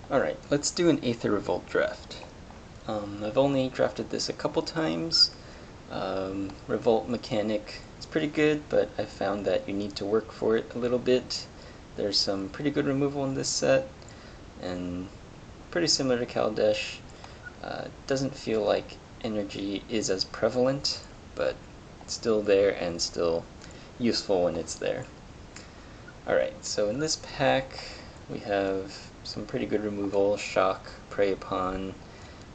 Alright, let's do an Aether Revolt draft. I've only drafted this a couple times. Revolt mechanic is pretty good, but I found that you need to work for it a little bit. There's some pretty good removal in this set, and pretty similar to Kaldesh. Doesn't feel like energy is as prevalent, but it's still there and still useful when it's there. Alright, so in this pack we have some pretty good removal: Shock, Prey Upon,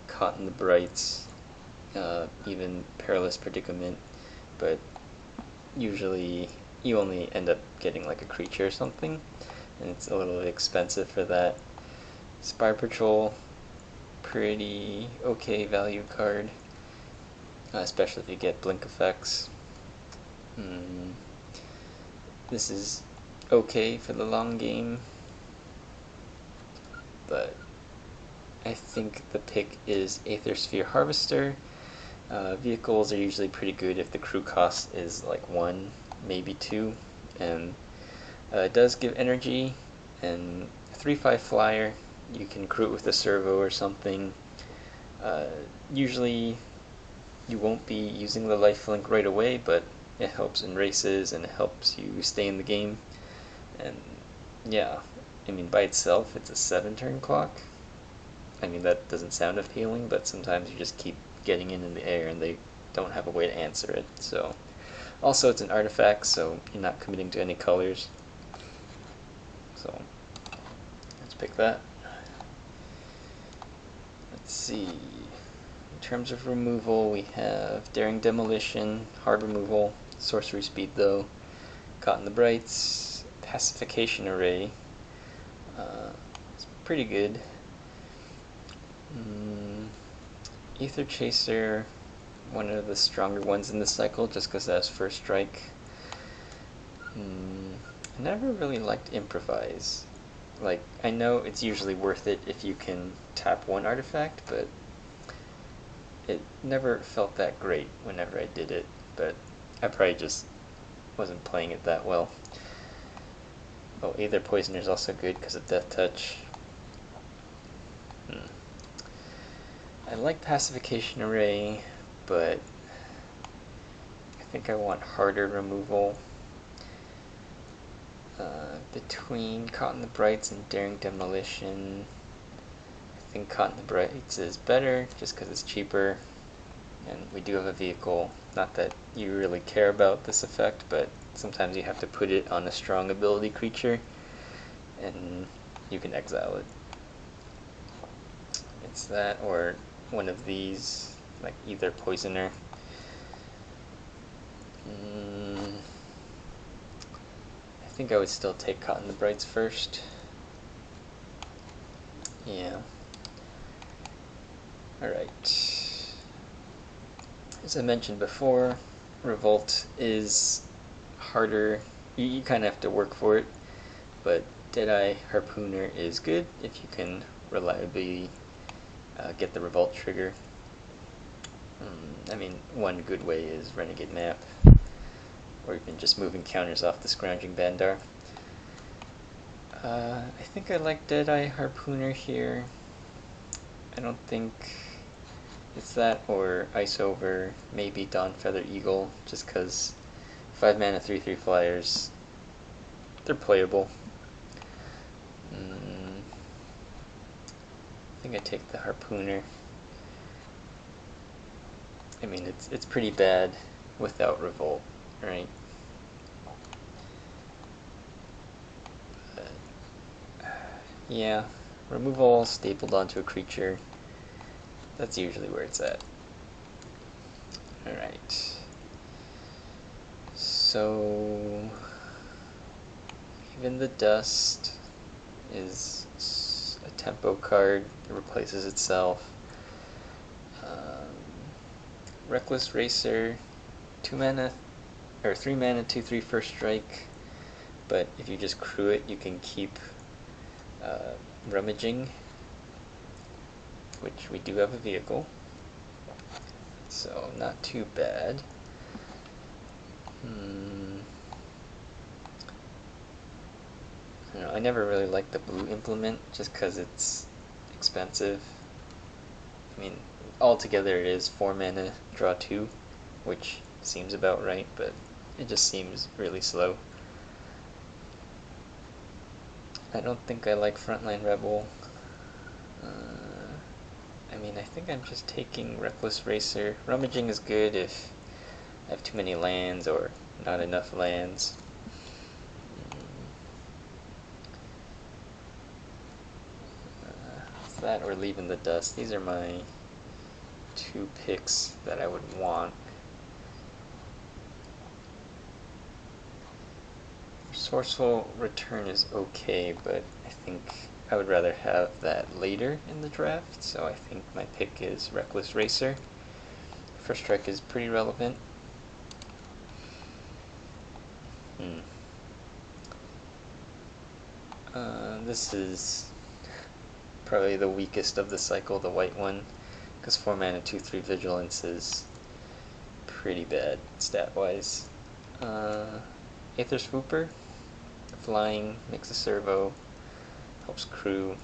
Caught in the Brights, even Perilous Predicament, but usually you only end up getting like a creature or something, and it's a little expensive for that. Spy Patrol, pretty okay value card, especially if you get blink effects. This is okay for the long game, but I think the pick is Aether Sphere Harvester. Vehicles are usually pretty good if the crew cost is like 1, maybe 2, and it does give energy, and 3/5 flyer, you can crew it with a servo or something. Usually you won't be using the lifelink right away, but it helps in races and it helps you stay in the game. And yeah, I mean, by itself it's a 7-turn clock. I mean, that doesn't sound appealing, but sometimes you just keep getting in the air and they don't have a way to answer it. So also it's an artifact, so you're not committing to any colors. So let's pick that. Let's see. In terms of removal, we have Daring Demolition, hard removal, sorcery speed though, Caught in the Brights, Pacification Array. It's pretty good. Aether Chaser, one of the stronger ones in the cycle, just because that's first strike. I never really liked Improvise. Like, I know it's usually worth it if you can tap one artifact, but it never felt that great whenever I did it, but I probably just wasn't playing it that well. Oh, Aether Poisoner is also good because of Death Touch. I like Pacification Array, but I think I want harder removal. Between Caught in the Brights and Daring Demolition, I think Caught in the Brights is better just because it's cheaper, and we do have a vehicle. Not that you really care about this effect, but sometimes you have to put it on a strong ability creature, and you can exile it. It's that, or one of these, like Aether Poisoner. I think I would still take Caught in the Brights first. Yeah. Alright. As I mentioned before, Revolt is harder. You kind of have to work for it, but Deadeye Harpooner is good if you can reliably get the Revolt trigger. I mean, one good way is Renegade Map, or even just moving counters off the Scrounging Bandar. I think I like Deadeye Harpooner here. I don't think it's that or Ice Over, maybe Dawn Feather Eagle, just because 5 mana 3/3 flyers, they're playable. I think I take the Harpooner. I mean, it's pretty bad without Revolt, right? But, yeah, removal stapled onto a creature, that's usually where it's at. Alright. So, Even the Dust is a tempo card. It replaces itself. Reckless Racer, 2 mana, or 3 mana, 2/3 first strike. But if you just crew it, you can keep rummaging, which we do have a vehicle, so not too bad. I don't know, I never really liked the blue implement just because it's expensive. I mean, altogether it is 4 mana, draw 2, which seems about right, but it just seems really slow. I don't think I like Frontline Rebel. I mean, I think I'm just taking Reckless Racer. Rummaging is good if I have too many lands or not enough lands. It's that or Leaving the Dust. These are my 2 picks that I would want. Resourceful Return is okay, but I think I would rather have that later in the draft, so I think my pick is Reckless Racer. First Strike is pretty relevant. This is probably the weakest of the cycle, the white one, because 4 mana 2/3 Vigilance is pretty bad stat-wise. Aether Swooper, flying, makes a servo, helps crew.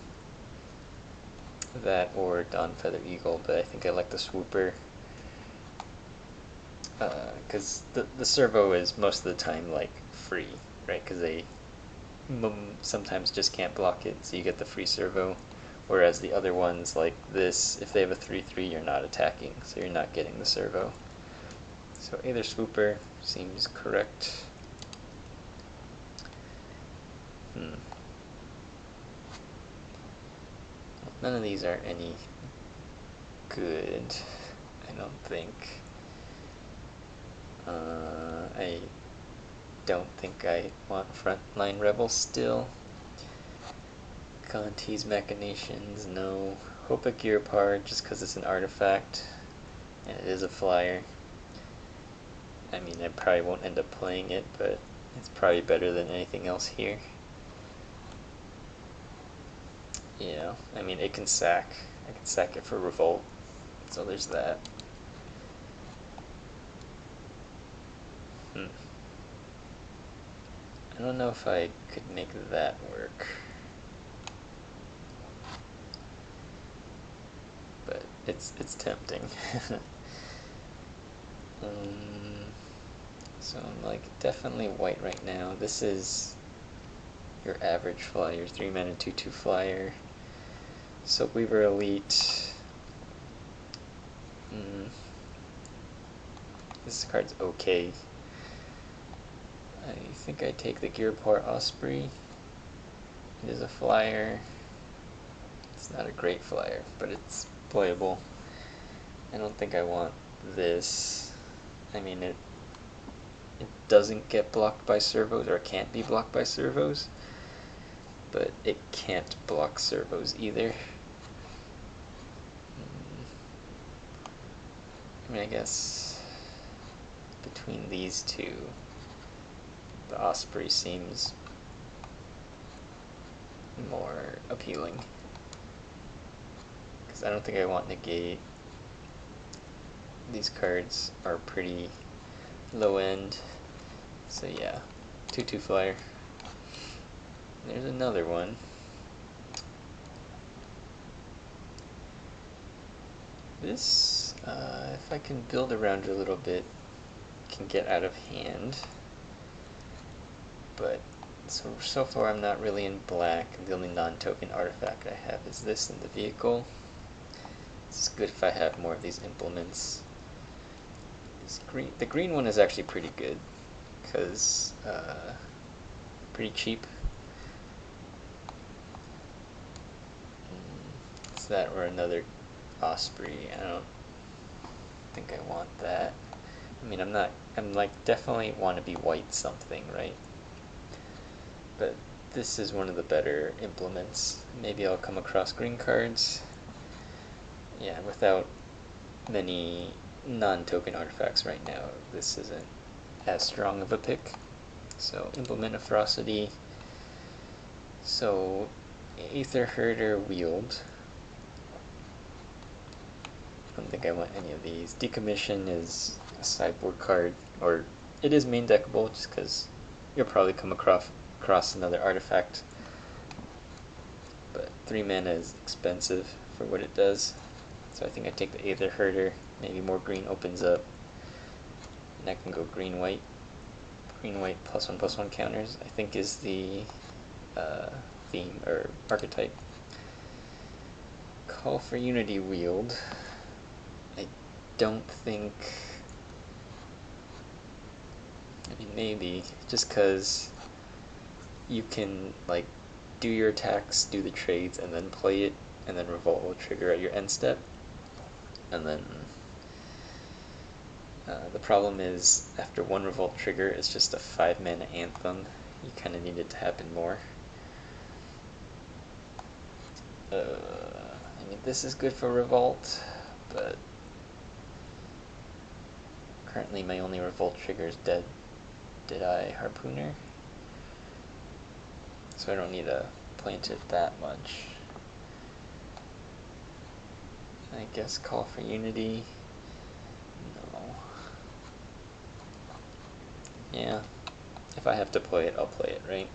That or Dawn Feather Eagle, but I think I like the Swooper. Because the servo is most of the time like free, right? Because they sometimes just can't block it, so you get the free servo. Whereas the other ones, like this, if they have a 3/3, you're not attacking, so you're not getting the servo. So Aether Swooper seems correct. None of these are any good, I don't think. I don't think I want Frontline Rebel still. Conti's Machinations, no. Hope at Gearpar, just because it's an artifact, and it is a flyer. I mean, I probably won't end up playing it, but it's probably better than anything else here. You know, I mean, it can sack. I can sack it for Revolt, so there's that. I don't know if I could make that work. But it's tempting. So I'm like definitely white right now. This is your average flyer, 3 mana 2/2 flyer. Silkweaver Elite. This card's okay. I think I take the Gearport Osprey. It is a flyer. It's not a great flyer, but it's playable. I don't think I want this. I mean, it doesn't get blocked by servos, or it can't be blocked by servos, but it can't block servos either. I mean, I guess between these two, the Osprey seems more appealing, because I don't think I want Negate. These cards are pretty low end, so yeah, 2/2 flyer. There's another one. This, if I can build around it a little bit, can get out of hand. But so far I'm not really in black. The only non-token artifact I have is this in the vehicle. It's good if I have more of these implements. The green one is actually pretty good, because pretty cheap. It's that or another Osprey. I don't think I want that. I mean, I'm like definitely want to be white something, right? But this is one of the better implements. Maybe I'll come across green cards. Yeah, without many non-token artifacts right now, this isn't as strong of a pick. So Implement of Ferocity. So Aether Herder Wield. I don't think I want any of these. Decommission is a sideboard card, or it is main deckable just because you'll probably come across another artifact. but 3 mana is expensive for what it does. So I think I take the Aether Herder, maybe more green opens up, and I can go green-white. Green-white +1/+1 counters, I think, is the theme or archetype. Call for Unity Wield. I don't think... I mean, maybe, just because you can, like, do your attacks, do the trades, and then play it, and then Revolt will trigger at your end step. And then the problem is, after one Revolt trigger, it's just a 5 mana Anthem. You kind of need it to happen more. I mean, this is good for Revolt, but currently my only Revolt trigger is Deadeye Harpooner, so I don't need to plant it that much. I guess Call for Unity. No. Yeah. If I have to play it, I'll play it, right?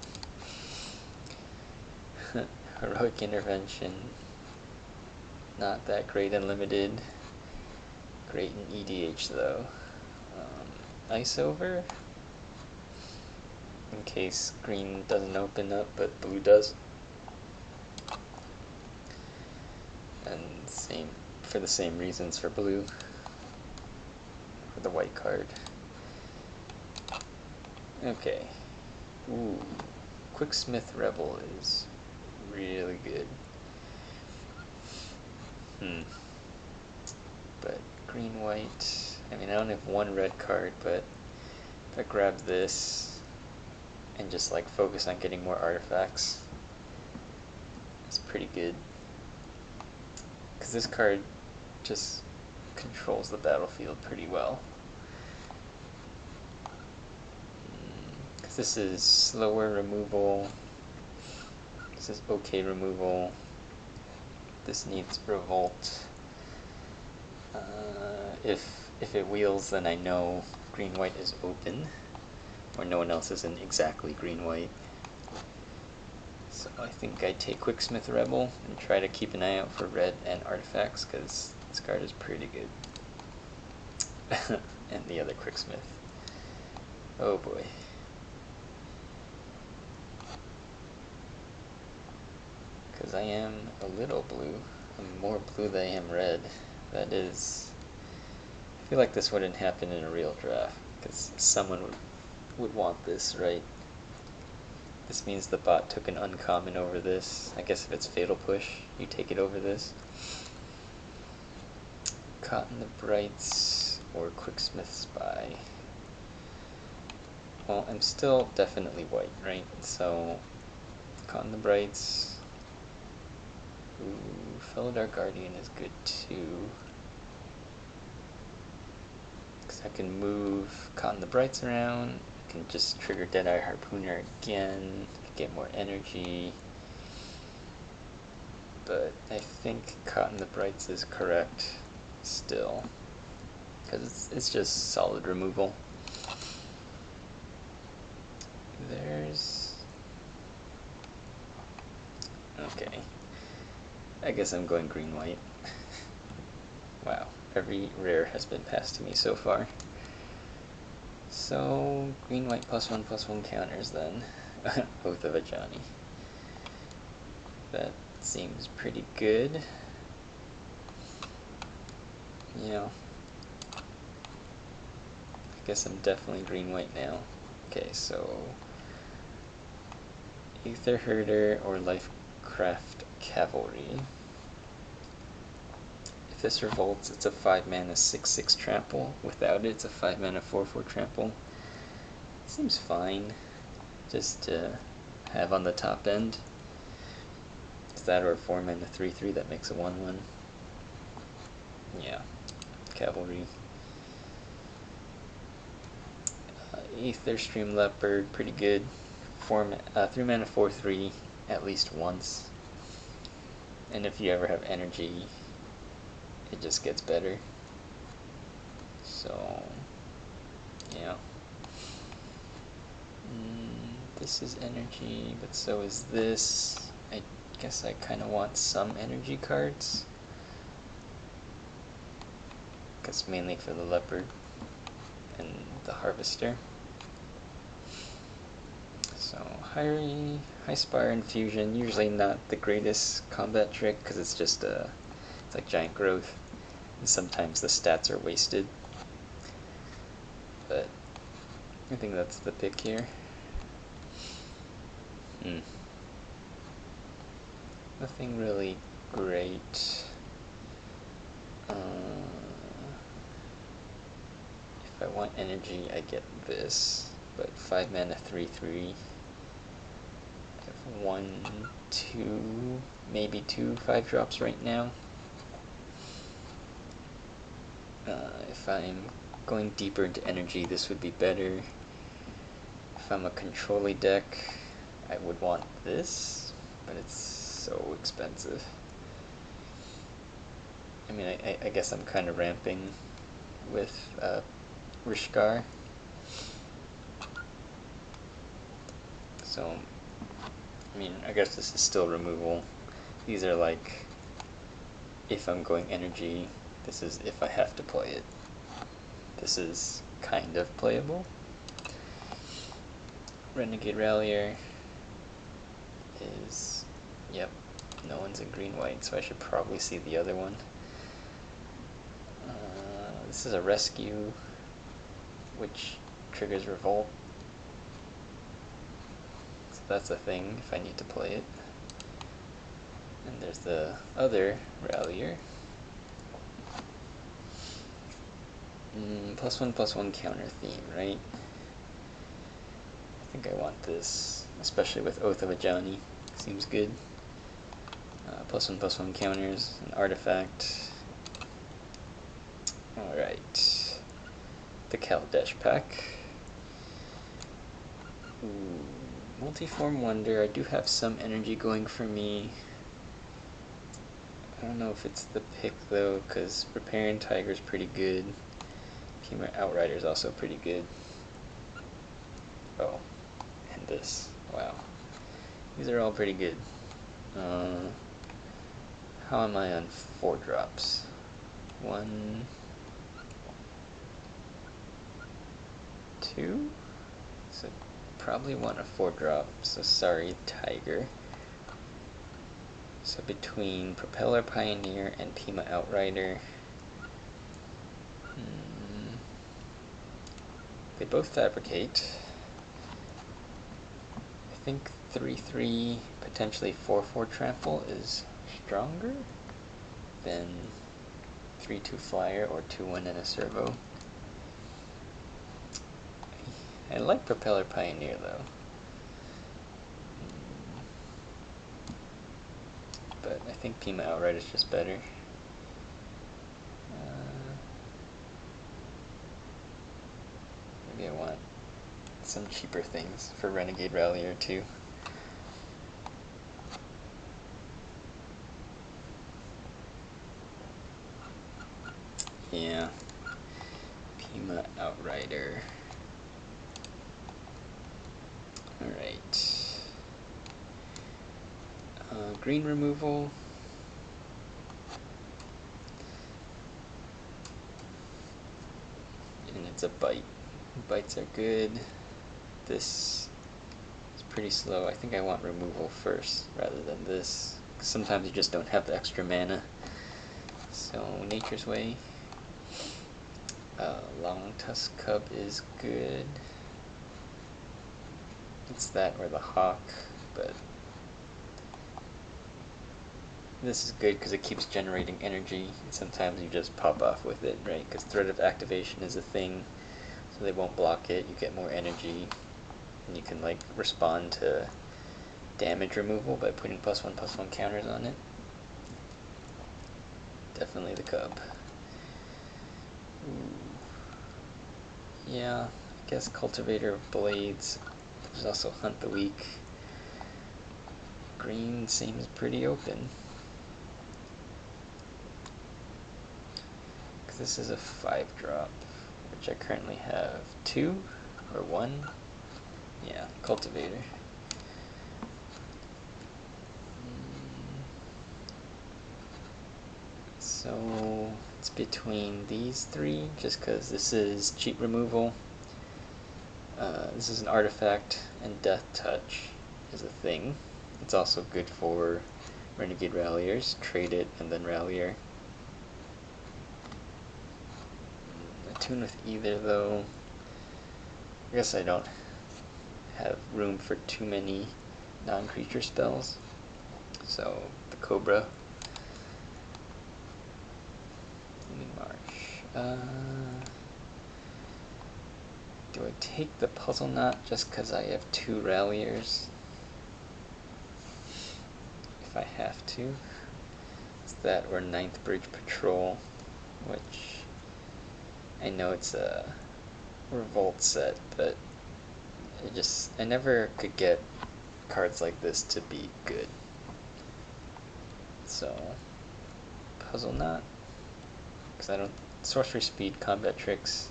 Heroic Intervention. Not that great in Limited. Great in EDH though. Ice Over. In case green doesn't open up, but blue does. And same for the same reasons for blue. For the white card. Okay. Ooh. Quicksmith Rebel is really good. But green-white, I mean, I only have one red card, but if I grab this and just like focus on getting more artifacts, it's pretty good. Because this card just controls the battlefield pretty well. Because this is slower removal, this is okay removal, this needs Revolt. If it wheels, then I know green-white is open, or no one else is in exactly green-white. So I think I take Quicksmith Rebel and try to keep an eye out for red and artifacts, because this card is pretty good. And the other Quicksmith. Oh boy. Because I am a little blue. I'm more blue than I am red. That is... I feel like this wouldn't happen in a real draft, because someone would want this, right? This means the bot took an uncommon over this. I guess if it's Fatal Push, you take it over this. Caught in the Brights or Quicksmith Spy. Well, I'm still definitely white, right? So, Caught in the Brights. Ooh, Fellow Dark Guardian is good too. Because I can move Caught in the Brights around. I can just trigger Deadeye Harpooner again, get more energy. But I think Caught in the Brights is correct still. Because it's just solid removal. There's... Okay. I guess I'm going green-white. Wow, every rare has been passed to me so far. So, green-white +1/+1 counters then. Oath of a Johnny. That seems pretty good. Yeah. I guess I'm definitely green-white now. Okay, so... Aether Herder or Lifecraft Cavalry. If this revolts, it's a 5 mana 6/6 trample. Without it, it's a 5 mana 4/4 trample. Seems fine, just to have on the top end. Is that or a 4 mana 3/3 that makes a 1/1? Yeah, Cavalry. Aether Stream Leopard, pretty good. 3 mana 4/3 at least once. And if you ever have energy, it just gets better. So, yeah. This is energy, but so is this. I Guess I kind of want some energy cards. Guess mainly for the leopard and the harvester. So high spire infusion, usually not the greatest combat trick because it's just it's like giant growth, and sometimes the stats are wasted. But I think that's the pick here. Nothing really great. If I want energy, I get this. But 5 mana 3/3. I have 1, 2, maybe 2 5-drops right now. If I'm going deeper into energy, this would be better. If I'm a control-y deck, I would want this, but it's so expensive. I mean, I guess I'm kind of ramping with Rishkar. So, I mean, I guess this is still removal. These are like, if I'm going energy, this is if I have to play it. This is kind of playable. Renegade Rallier is, yep, no one's in green-white, so I should probably see the other one. This is a rescue, which triggers Revolt. So that's a thing if I need to play it. And there's the other Rallier. +1/+1 counter theme, right? I think I want this, especially with Oath of Ajani. Seems good. +1/+1 counters, an artifact. Alright. The Kaladesh pack. Ooh, Multiform Wonder. I do have some energy going for me. I don't know if it's the pick though, because Riparian Tiger's pretty good. Pima Outrider's also pretty good. Oh, and this. Wow. These are all pretty good. How am I on 4-drops? 1, 2? So probably want a 4-drop, so sorry, Tiger. So between Propeller Pioneer and Pima Outrider, they both fabricate. I think 3/3, potentially 4/4 trample is stronger than 3/2 flyer or 2/1 and a servo. I like Propeller Pioneer though. But I think Pima Outright is just better. Maybe I want some cheaper things for Renegade Rallier too. Yeah, Pima Outrider. Alright. Green removal. And it's a bite. Bites are good. This is pretty slow. I think I want removal first rather than this. Sometimes you just don't have the extra mana. So Nature's Way. Long Tusk Cub is good. It's that or the Hawk, but this is good because it keeps generating energy, and sometimes you just pop off with it, right? Because Threat of Activation is a thing, so they won't block it, you get more energy, and you can like respond to damage removal by putting +1/+1 counters on it. Definitely the Cub. Ooh. Yeah, I guess Cultivator of Blades. There's also Hunt the Weak. Green seems pretty open. Because this is a 5-drop, which I currently have 2 or 1. Yeah, Cultivator. So it's between these three, just because this is cheat removal. This is an artifact, and Death Touch is a thing. It's also good for Renegade Ralliers. Trade it and then Rallier. Attune with either, though. I guess I don't have room for too many non-creature spells. So the Cobra. March. Do I take the Puzzle Knot just because I have 2 Ralliers? If I have to. It's that or 9th Bridge Patrol, which I know it's a Revolt set, but I never could get cards like this to be good. So, Puzzle Knot, because Sorcery Speed Combat Tricks,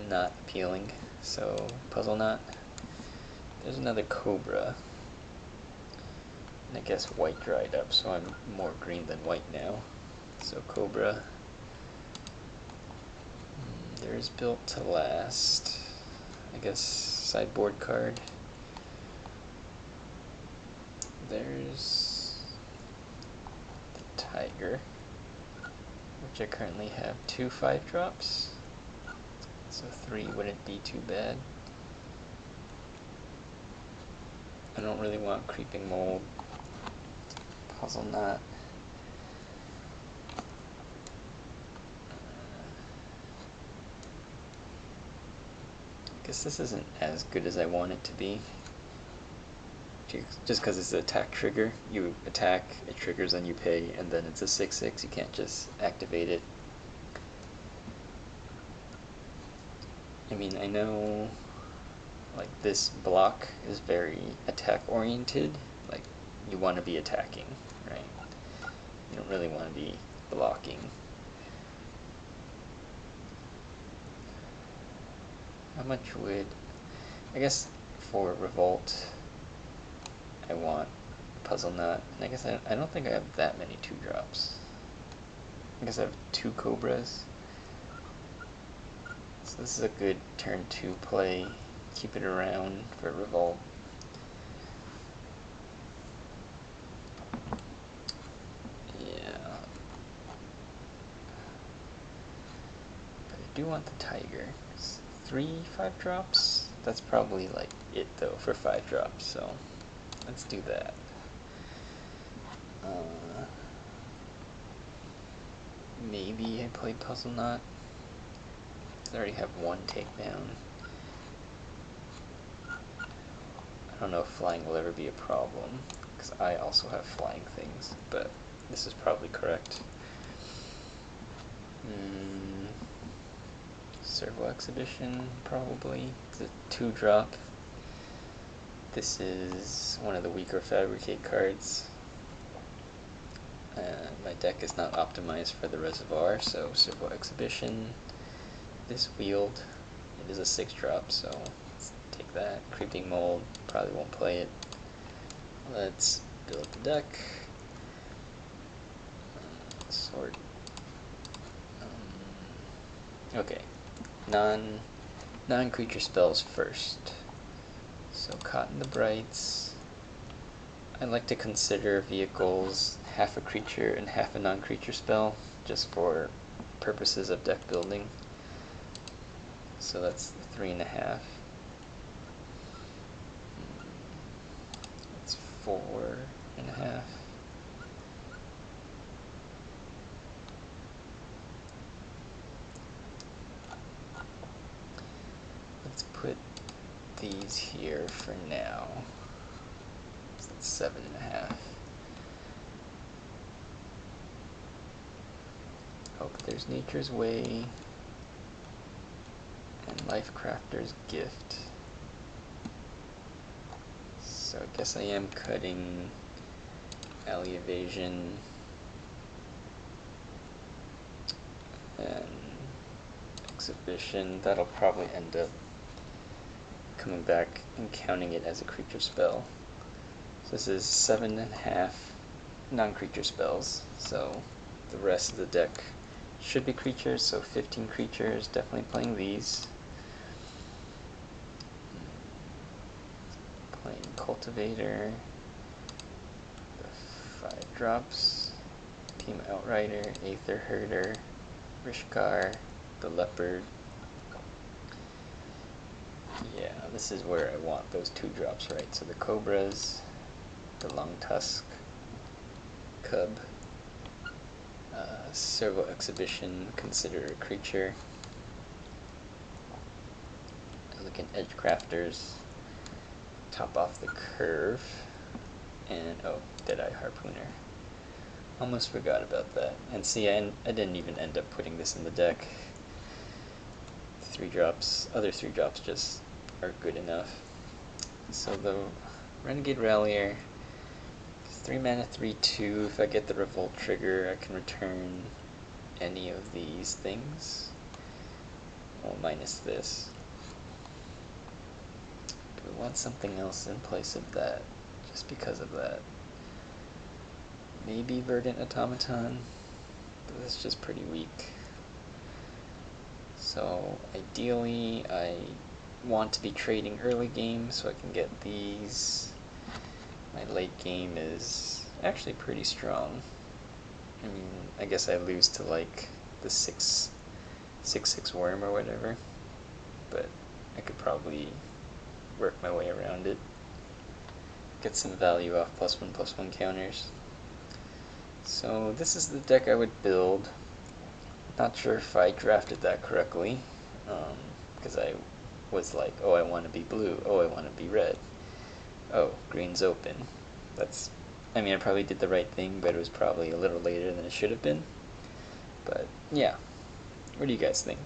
not appealing, so Puzzle Knot. There's another Cobra, and I guess white dried up, so I'm more green than white now. So Cobra. There's Built to Last. I guess sideboard card. There's the Tiger, which I currently have 2 5-drops. So 3 wouldn't be too bad. I don't really want Creeping Mold. Puzzle Knot. I guess this isn't as good as I want it to be. Just because it's an attack trigger. You attack, it triggers, and you pay, and then it's a 6/6. You can't just activate it. I mean, I know like this block is very attack oriented. Like, you want to be attacking, right? You don't really want to be blocking. How much would, I guess for Revolt, I want Puzzle Knot, and I guess I don't think I have that many 2-drops. I guess I have 2 Cobras. So this is a good turn 2 play. Keep it around for Revolt. Yeah. But I do want the Tiger. 3 5-drops? That's probably like it though for 5-drops, so let's do that. Maybe I play Puzzle Knot. I already have 1 takedown. I don't know if flying will ever be a problem, because I also have flying things, but this is probably correct. Servo Exhibition, probably. It's a 2-drop. This is one of the weaker Fabricate cards. My deck is not optimized for the Reservoir, so Servo Exhibition. This Wield, it is a 6-drop, so let's take that. Creeping Mold, probably won't play it. Let's build the deck. Sort. Okay, non-creature spells first. So Cotton the Brights. I like to consider vehicles half a creature and half a non-creature spell, just for purposes of deck building. So that's 3.5. It's 4.5. Let's put these here for now. So that's 7.5. Hope there's Nature's Way and Life Crafter's Gift. So I guess I am cutting Alley Evasion and Exhibition. That'll probably end up coming back and counting it as a creature spell. So this is 7.5 non-creature spells. So the rest of the deck should be creatures, so 15 creatures, definitely playing these. Playing Cultivator, the 5 drops, Team Outrider, Aether Herder, Rishkar, the Leopard. Yeah, this is where I want those 2 drops, right? So the Cobras, the Long Tusk, Cub, Servo Exhibition, consider a creature. Elegant Edge Crafters, top off the curve, and oh, Deadeye Harpooner. Almost forgot about that. And see, I didn't even end up putting this in the deck. 3 drops, other 3 drops just are good enough. So the Renegade Rallier, 3 mana, 3/2. If I get the Revolt trigger, I can return any of these things. Well, minus this. Do we want something else in place of that? Just because of that. Maybe Verdant Automaton, but that's just pretty weak. So ideally, I want to be trading early game so I can get these. My late game is actually pretty strong. I mean, I guess I lose to like the 6/6 worm or whatever, but I could probably work my way around it. Get some value off +1/+1 counters. So this is the deck I would build. Not sure if I drafted that correctly, because I was like, oh, I want to be blue, oh, I want to be red, oh, green's open. I mean, I probably did the right thing, but it was probably a little later than it should have been. But yeah, what do you guys think?